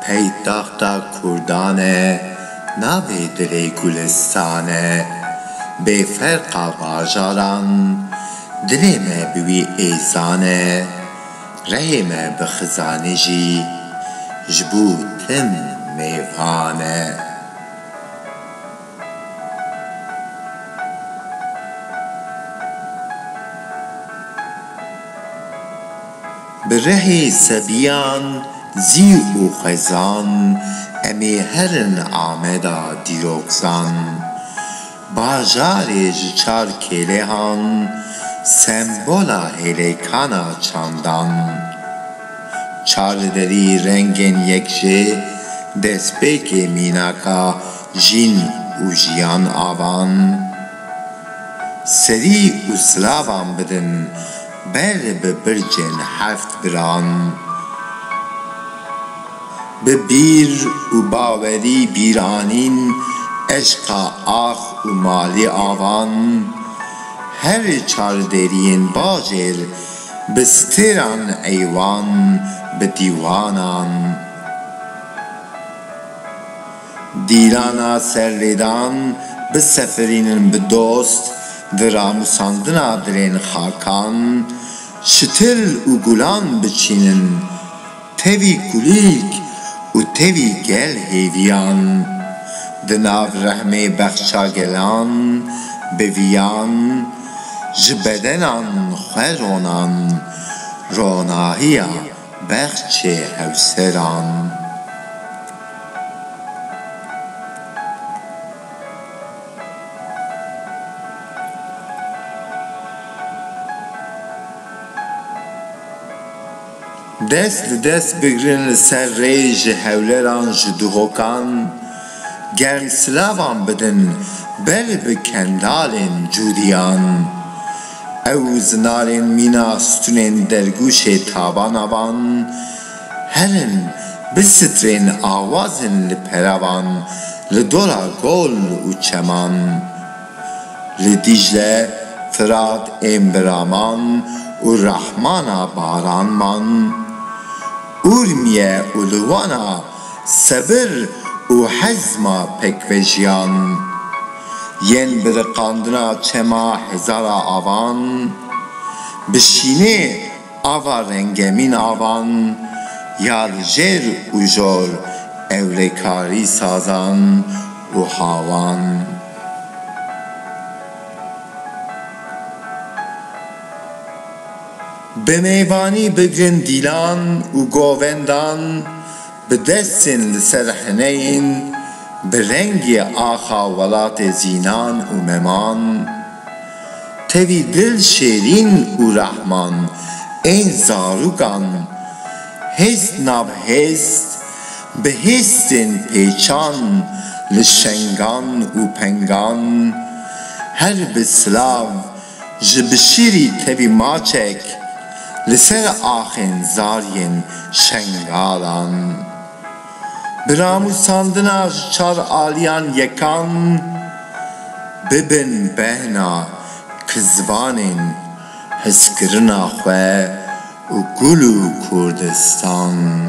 هی تاختا کردانه ناوی دلی گلستانه بی فرقا باجاران دلی ما بوی ایزانه رهی ما بخزانه جی جبو تم میوانه برهی سبیان زی و خزان امی هرن آمدا دیروکسان باجاری جچار کلی هان سمبولا هلیکانا چاندان چار دری رنگین یکجه دسپیک میناکا جین و جیان آوان سری و سلاوان بدن بر ببرجن هفت بران ببیر و باوری بیرانین عشقا آخ و مالی آوان هر چار درین باجر بستران ایوان بدیوانان دیرانا سرریدان بسفرینن بدوست دراموساندنا درین خاکان شتل و گلان بچینن تیوی گلیک و تیوی گل هیویان دناو رحمه بخشا گلان بویان جبدنان خیرونان روناهیا بخش هوسران دست دست بگرن سر ریج هولران جدوهکان گرم سلاوان بدن بل بکندالن جودیان او زنارن مینا ستونن درگوش تابان آوان هرن بسترین آوازن لپروان لدورا گل و چمان لدیجله فراد امبرامان و رحمانا باران من اورمیه اولوانا صبر و حزما پکوژیان ین برقاندنا چما هزارا آوان بشینه آوا رنگمین آوان یال جر و جور اولکاری سازان و هاوان به میوانی بگرن دیلان و گووندان به دستن لسرحنین به رنگی آخا ولات زینان و ممان توی دل شیرین و رحمان این زاروگان هست ناب هست به هستن پیچان لشنگان و پنگان هر بسلاو جبشیری توی ماچک لسر آخن زارین شنگالان براموساندنا چار آلیان یکان ببن بهنا کزوانین حسکرنا خواه و گلو کردستان